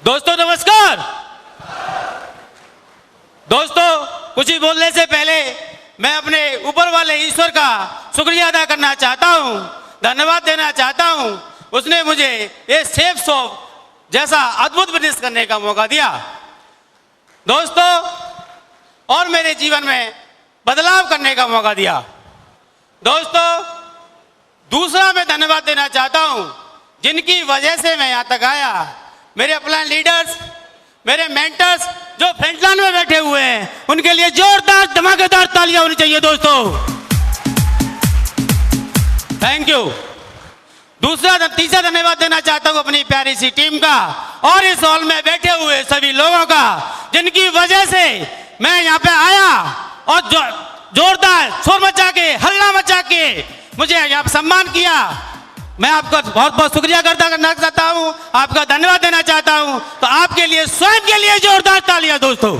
दोस्तों नमस्कार। दोस्तों कुछ ही बोलने से पहले मैं अपने ऊपर वाले ईश्वर का शुक्रिया अदा करना चाहता हूं, धन्यवाद देना चाहता हूं। उसने मुझे ये सेफ शॉप जैसा अद्भुत बिजनेस करने का मौका दिया दोस्तों, और मेरे जीवन में बदलाव करने का मौका दिया दोस्तों। दूसरा मैं धन्यवाद देना चाहता हूं जिनकी वजह से मैं यहां तक आया, मेरे अपलाइन लीडर्स, मेरे मेंटर्स जो फ्रंटलाइन में बैठे हुए हैं, उनके लिए जोरदार धमाकेदार तालियां होनी चाहिए दोस्तों। Thank you. तीसरा धन्यवाद देना चाहता हूं अपनी प्यारी सी टीम का और इस हॉल में बैठे हुए सभी लोगों का जिनकी वजह से मैं यहाँ पे आया और जोरदार शोर मचा के, हल्ला मचा के मुझे यहाँ पे सम्मान किया। मैं आपका बहुत बहुत शुक्रिया करना चाहता हूँ, आपका धन्यवाद देना चाहता हूँ। तो आपके लिए, स्वयं के लिए जोरदार तालियां दोस्तों।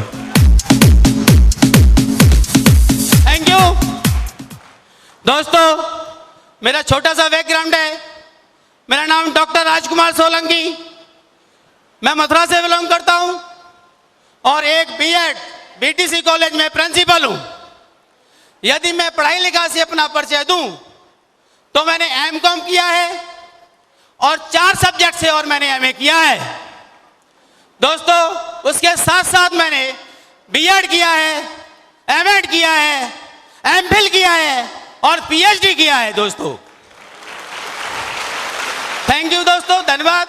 थैंक यू दोस्तों। मेरा छोटा सा बैकग्राउंड है। मेरा नाम डॉक्टर राजकुमार सोलंकी, मैं मथुरा से बिलोंग करता हूँ और एक बीएड बीटीसी कॉलेज में प्रिंसिपल हूँ। यदि मैं पढ़ाई लिखाई से अपना परिचय दूं तो मैंने एमकॉम किया है और 4 सब्जेक्ट से और मैंने एमए किया है दोस्तों। उसके साथ साथ मैंने बीएड किया है, एमएड किया है, एमफिल किया है और पीएचडी किया है दोस्तों। थैंक यू दोस्तों, धन्यवाद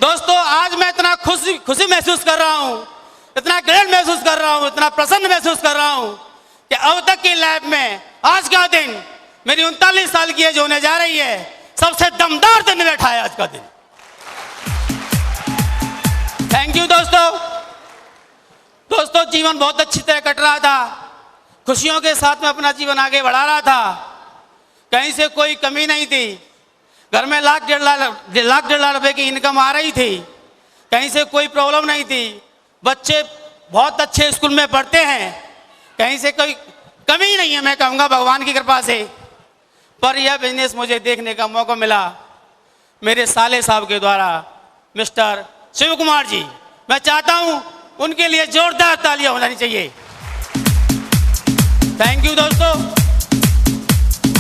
दोस्तों। आज मैं इतना खुशी महसूस कर रहा हूं, इतना ग्रेट महसूस कर रहा हूं, इतना प्रसन्न महसूस कर रहा हूं कि अब तक की लाइफ में आज का दिन, मेरी 39 साल की एज होने जा रही है, सबसे दमदार दिन बैठा है आज का दिन। थैंक यू दोस्तों। दोस्तों जीवन बहुत अच्छी तरह कट रहा था, खुशियों के साथ में अपना जीवन आगे बढ़ा रहा था, कहीं से कोई कमी नहीं थी। घर में लाख डेढ़ लाख रुपए की इनकम आ रही थी, कहीं से कोई प्रॉब्लम नहीं थी। बच्चे बहुत अच्छे स्कूल में पढ़ते हैं, कहीं से कोई कमी नहीं है, मैं कहूँगा भगवान की कृपा से। पर यह बिजनेस मुझे देखने का मौका मिला मेरे साले साहब के द्वारा, मिस्टर शिव कुमार जी। मैं चाहता हूँ उनके लिए जोरदार तालियां होनी चाहिए। थैंक यू दोस्तों।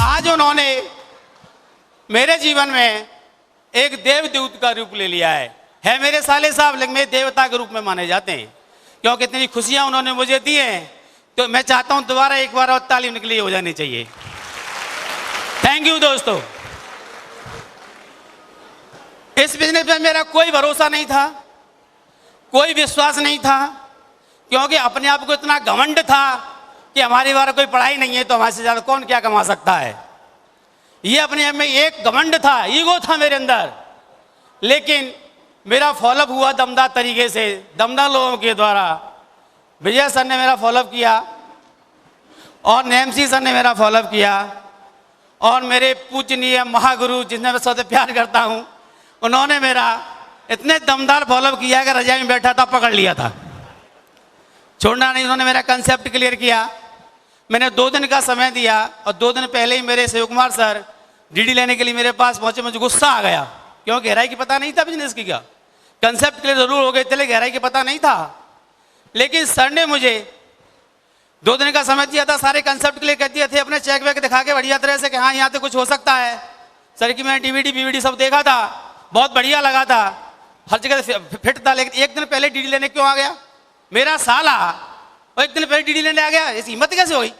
आज उन्होंने मेरे जीवन में एक देवदूत का रूप ले लिया है मेरे साले साहब, लेकिन मेरे देवता के रूप में माने जाते हैं क्योंकि इतनी खुशियां उन्होंने मुझे दी हैं। तो मैं चाहता हूं दोबारा एक बार और ताली उनके लिए हो जानी चाहिए। थैंक यू दोस्तों। इस बिजनेस में मेरा कोई भरोसा नहीं था, कोई विश्वास नहीं था, क्योंकि अपने आप को इतना घमंड था कि हमारे द्वारा कोई पढ़ाई नहीं है तो हमारे से ज़्यादा कौन क्या कमा सकता है। ये अपने आप में एक घमंड था, ईगो था मेरे अंदर। लेकिन मेरा फॉलोअप हुआ दमदार तरीके से, दमदार लोगों के द्वारा। विजय सर ने मेरा फॉलोअप किया और नेमसी सर ने मेरा फॉलोअप किया और मेरे पूजनीय महागुरु जिन्हें मैं सबसे प्यार करता हूँ, उन्होंने मेरा इतने दमदार फॉलोअप किया कि रजाई में बैठा था पकड़ लिया था, छोड़ना नहीं। उन्होंने मेरा कंसेप्ट क्लियर किया। मैंने 2 दिन का समय दिया और 2 दिन पहले ही मेरे शिव कुमार सर डीडी लेने के लिए मेरे पास पहुंचे। मुझे गुस्सा आ गया क्योंकि गहराई की पता नहीं था बिजनेस की। क्या कंसेप्ट क्लियर जरूर हो गए थे, गहराई की पता नहीं था। लेकिन सर ने मुझे 2 दिन का समय दिया था, सारे कंसेप्ट क्लियर कर दिए थे, अपने चेक वेक दिखा के बढ़िया तरह से कि हाँ यहाँ तो कुछ हो सकता है। सर की मैंने डीवीडी बीवीडी सब देखा था, बहुत बढ़िया लगा था, हर जगह फिट था। लेकिन एक दिन पहले डीडी लेने क्यों आ गया मेरा साला? और एक दिन पहले डीडी लेने आ गया, ऐसी हिम्मत कैसे हुई?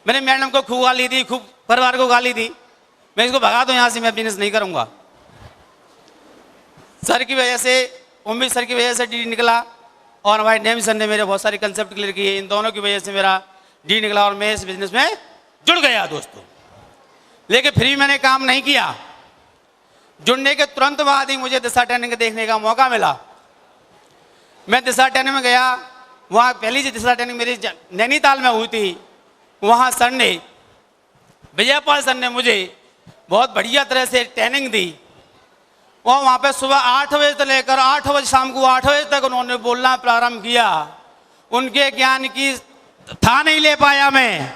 मैंने मैडम को खूब गाली दी, खूब परिवार को गाली दी, मैं इसको भगा दूं यहाँ से, मैं बिजनेस नहीं करूँगा। सर की वजह से, उम्मीद सर की वजह से डीडी निकला और हमारे नेम सर ने मेरे बहुत सारे कंसेप्ट क्लियर किए। इन दोनों की वजह से मेरा डी निकला और मैं इस बिजनेस में जुड़ गया दोस्तों। लेकिन फिर भी मैंने काम नहीं किया। जुड़ने के तुरंत बाद ही मुझे दिशा ट्रेनिंग देखने का मौका मिला। मैं दिशा ट्रेनिंग में गया, वहाँ पहली जी दिशा ट्रेनिंग मेरी नैनीताल में हुई थी। वहाँ सर ने, विजयपाल सर ने मुझे बहुत बढ़िया तरह से ट्रेनिंग दी। और वहाँ पे सुबह 8 बजे से लेकर 8 बजे, शाम को 8 बजे तक उन्होंने बोलना प्रारंभ किया। उनके ज्ञान की था नहीं ले पाया मैं,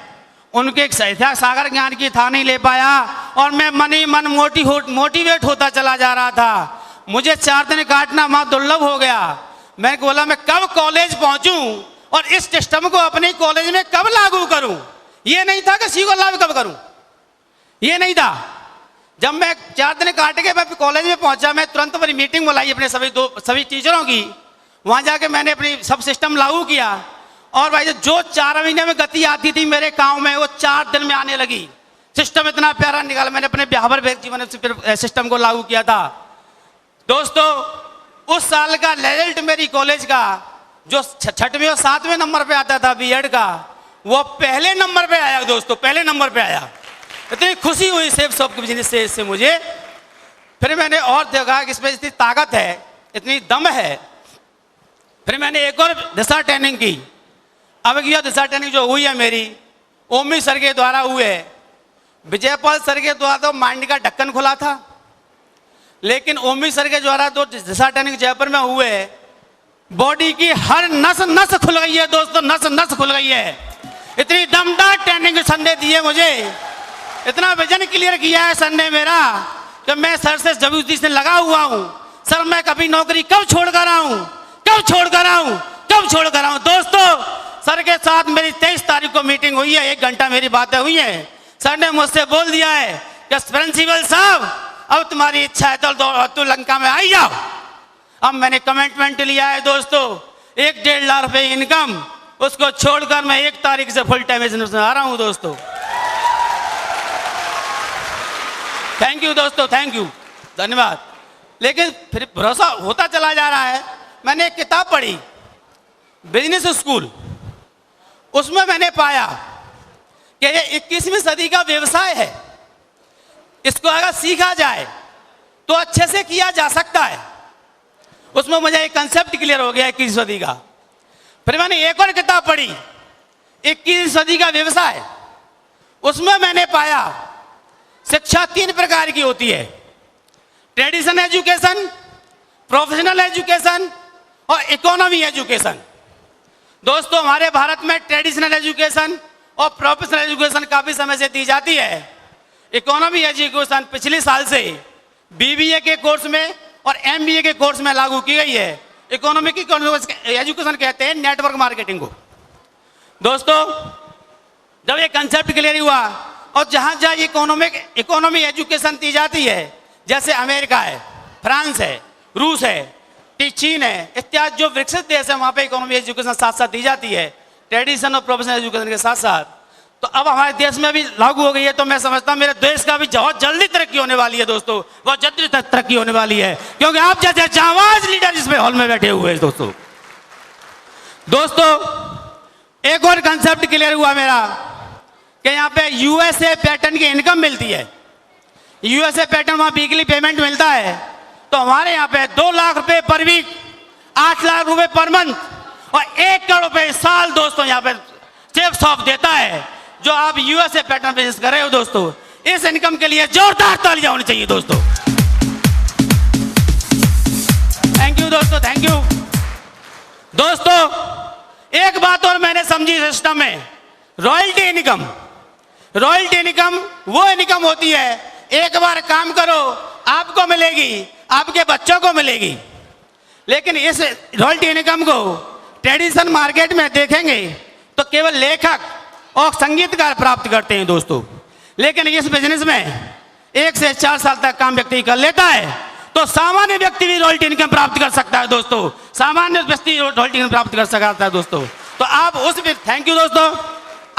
उनके सागर ज्ञान की था नहीं ले पाया और मैं मन ही मन मोटिवेट होता चला जा रहा था। मुझे 4 दिन काटना वहां दुर्लभ हो गया। मैं बोला मैं कब कॉलेज पहुंचूं और इस सिस्टम को अपने कॉलेज में कब लागू करूं। ये नहीं था कि सी को लागू कब करूं, ये नहीं था। जब मैं 4 दिन काट के मैं कॉलेज में पहुंचा, मैं तुरंत मेरी मीटिंग बुलाई अपने सभी टीचरों की। वहां जाके मैंने अपनी सब सिस्टम लागू किया और भाई जो 4 महीने में गति आती थी मेरे गांव में, वो 4 दिन में आने लगी। सिस्टम इतना प्यारा निकाला। मैंने अपने ब्याहवर जीवन सिस्टम को लागू किया था। दोस्तों, उस साल का रिजल्ट मेरी कॉलेज का जो 6वें और 7वें नंबर पे आता था बीएड का, वो पहले नंबर पे आया दोस्तों, पहले नंबर पे आया। इतनी खुशी हुई सेब शॉप के बिजनेस से इससे मुझे। फिर मैंने और देखा कि इसमें इतनी ताकत है, इतनी दम है। फिर मैंने एक और दिशा ट्रेनिंग की। अब यह दिशा ट्रेनिंग जो हुई है मेरी, ओमी सर के द्वारा हुई है। विजयपाल सर के द्वारा तो माइंड का ढक्कन खुला था, लेकिन ओमी सर के द्वारा तो दिशा ट्रेनिंग जयपुर में हुए, बॉडी की हर नस नस खुल गई है दोस्तों, नस नस खुल गई है। इतनी दमदार ट्रेनिंग संडे दी है मुझे, इतना विजन क्लियर किया है सर ने मेरा कि मैं सर से जबरदस्ती से लगा हुआ हूं। सर मैं कभी नौकरी कब छोड़कर आऊं, कब छोड़कर आऊं, कब छोड़कर आऊं। दोस्तों, सर के साथ मेरी 23 तारीख को मीटिंग हुई है, 1 घंटा मेरी बातें हुई है। सर ने मुझसे बोल दिया है कि प्रिंसिपल साहब अब तुम्हारी इच्छा है तो लंका में आई जाओ। अब मैंने कमिटमेंट लिया है दोस्तों, 1-1.5 लाख रुपए इनकम, उसको छोड़कर मैं 1 तारीख से फुल टाइम बिजनेस में आ रहा हूं दोस्तों। थैंक यू दोस्तों, थैंक यू, धन्यवाद। लेकिन फिर भरोसा होता चला जा रहा है। मैंने एक किताब पढ़ी, बिजनेस स्कूल, उसमें मैंने पाया कि ये 21वीं सदी का व्यवसाय है। इसको अगर सीखा जाए तो अच्छे से किया जा सकता है। उसमें मुझे एक कंसेप्ट क्लियर हो गया 21वीं सदी का। फिर मैंने एक और किताब पढ़ी, 21वीं सदी का व्यवसाय। उसमें मैंने पाया शिक्षा 3 प्रकार की होती है, ट्रेडिशनल एजुकेशन, प्रोफेशनल एजुकेशन और इकोनॉमी एजुकेशन। दोस्तों, हमारे भारत में ट्रेडिशनल एजुकेशन और प्रोफेशनल एजुकेशन काफी समय से दी जाती है। इकोनॉमी एजुकेशन पिछले साल से बीबीए के कोर्स में और एमबीए के कोर्स में लागू की गई है। इकोनॉमिक एजुकेशन कहते हैं नेटवर्क मार्केटिंग को। दोस्तों, जब ये कंसेप्ट क्लियर हुआ और जहां जहां इकोनॉमी एजुकेशन दी जाती है, जैसे अमेरिका है, फ्रांस है, रूस है, चीन है, इत्यादि जो विकसित देश है, वहां पे इकोनॉमी एजुकेशन साथ साथ दी जाती है, ट्रेडिशनल और प्रोफेशनल एजुकेशन के साथ साथ। तो अब हमारे देश में भी लागू हो गई है। तो मैं समझता हूं मेरे देश का भी बहुत जल्दी तरक्की होने वाली है दोस्तों, बहुत जल्दी तरक्की होने वाली है, क्योंकि आप जैसे जांबाज लीडर इसमें हॉल में बैठे हुए हैं दोस्तों। एक और कंसेप्ट क्लियर हुआ मेरा कि यहाँ पे यूएसए पैटर्न की इनकम मिलती है। यूएसए पैटर्न वहां वीकली पेमेंट मिलता है, तो हमारे यहाँ पे 2 लाख रुपए पर वीक, 8 लाख रुपए पर मंथ और 1 करोड़ रुपए साल दोस्तों यहाँ पे सेफ शॉप देता है। जो आप यूएसए पैटर्न बिजनेस कर रहे हो दोस्तों, इस इनकम के लिए जोरदार तालियां होनी चाहिए दोस्तों। थैंक यू दोस्तों, थैंक यू दोस्तों। एक बात और मैंने समझी सिस्टम में, रॉयल्टी इनकम। रॉयल्टी इनकम वो इनकम होती है, एक बार काम करो आपको मिलेगी, आपके बच्चों को मिलेगी। लेकिन इस रॉयल्टी इनकम को ट्रेडिशनल मार्केट में देखेंगे तो केवल लेखक और संगीतकार प्राप्त करते हैं दोस्तों। लेकिन इस बिजनेस में 1 से 4 साल तक काम व्यक्ति कर लेता है तो सामान्य व्यक्ति भी रॉयल्टी इनकम प्राप्त कर सकता है दोस्तों। सामान्य व्यक्ति रॉयल्टी इनकम प्राप्त कर सकता है दोस्तों। तो आप उस, थैंक यू दोस्तों,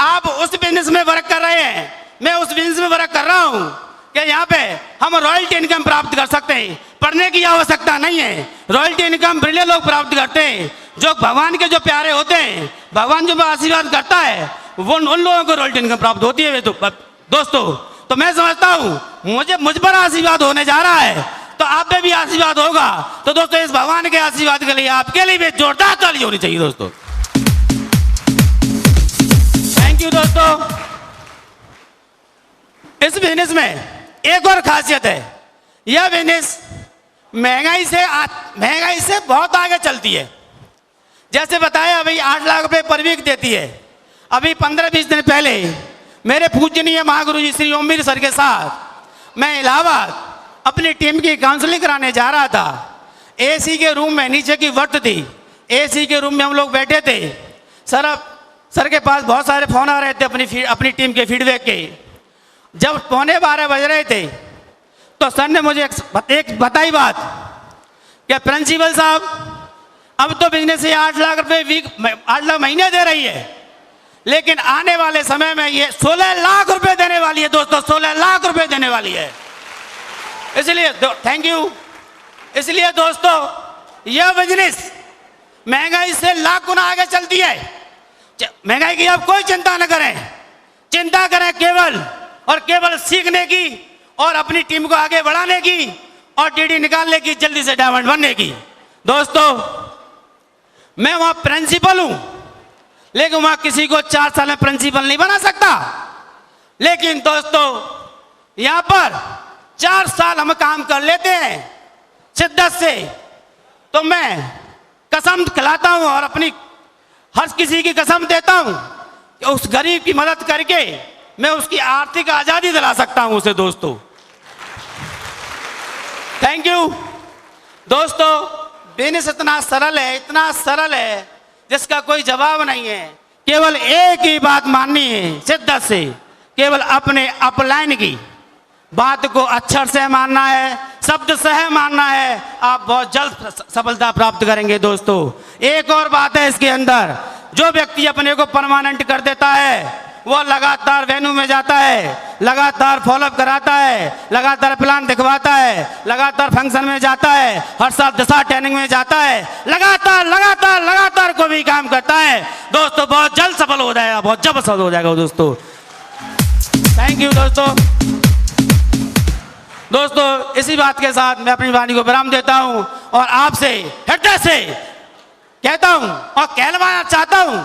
आप उस बिजनेस में वर्क कर रहे हैं, मैं उस बिजनेस में वर्क कर रहा हूं कि यहाँ पे हम रॉयल्टी इनकम प्राप्त कर सकते हैं। पढ़ने की आवश्यकता नहीं है, रॉयल्टी इनकम ब्रिलियंट लोग प्राप्त करते हैं। जो भगवान के जो प्यारे होते हैं, भगवान जो आशीर्वाद करता है, वो उन लोगों को रॉयल्टी इनकम प्राप्त होती है दोस्तों। तो मैं समझता हूं मुझ पर आशीर्वाद होने जा रहा है, तो आप पे भी आशीर्वाद होगा। तो दोस्तों, इस भगवान के आशीर्वाद के लिए आपके लिए भी जोरदार ताली होनी चाहिए दोस्तों। थैंक यू दोस्तों। इस बिजनेस में एक और खासियत है, यह बिजनेस महंगाई से बहुत आगे चलती है। जैसे बताया अभी 8 लाख रुपए पर वीक देती है। अभी 15-20 दिन पहले मेरे पूजनीय महागुरु जी श्री ओमवीर सर के साथ मैं इलाहाबाद अपनी टीम की काउंसलिंग कराने जा रहा था। एसी के रूम में नीचे की वर्त थी, एसी के रूम में हम लोग बैठे थे। सर के पास बहुत सारे फ़ोन आ रहे थे अपनी टीम के फीडबैक के। जब 11:15 बज रहे थे तो सर ने मुझे एक बताई बात कि प्रिंसिपल साहब, अब तो बिजनेस ये 8 लाख रुपए 8 लाख महीने दे रही है, लेकिन आने वाले समय में ये 16 लाख रुपए देने वाली है दोस्तों, 16 लाख रुपए देने वाली है। इसलिए थैंक यू। इसलिए दोस्तों, यह बिजनेस महंगाई से लाख गुना आगे चलती है। महंगाई की आप कोई चिंता न करें, चिंता करें केवल और केवल सीखने की और अपनी टीम को आगे बढ़ाने की और डीडी निकालने की, जल्दी से डायमंड बनने की। दोस्तों, मैं वहां प्रिंसिपल हूं, लेकिन वहां किसी को 4 साल में प्रिंसिपल नहीं बना सकता। लेकिन दोस्तों, यहां पर 4 साल हम काम कर लेते हैं शिद्दत से, तो मैं कसम खिलाता हूं और अपनी हर किसी की कसम देता हूं कि उस गरीब की मदद करके मैं उसकी आर्थिक आजादी दिला सकता हूं उसे। दोस्तों, थैंक यू। दोस्तों, बिजनेस इतना सरल है जिसका कोई जवाब नहीं है। केवल एक ही बात माननी है शिद्दत से, केवल अपने अपलाइन की बात को अक्षर से मानना है, शब्द से मानना है। आप बहुत जल्द सफलता प्राप्त करेंगे। दोस्तों, एक और बात है इसके अंदर, जो व्यक्ति अपने को परमानेंट कर देता है वो लगातार वेन्यू में जाता है, लगातार फॉलोअप कराता है, लगातार प्लान दिखवाता है, लगातार फंक्शन में जाता है, हर साल दिशा ट्रेनिंग में जाता है, लगातार कोई भी काम करता है। दोस्तों, बहुत जल्द सफल हो जाएगा, बहुत जल्द सफल हो जाएगा दोस्तों। थैंक यू दोस्तों, इसी बात के साथ मैं अपनी वाणी को विराम देता हूं और आपसे हृदय से कहता हूं और कहलवाना चाहता हूं,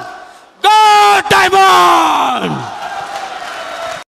गो डायमंड।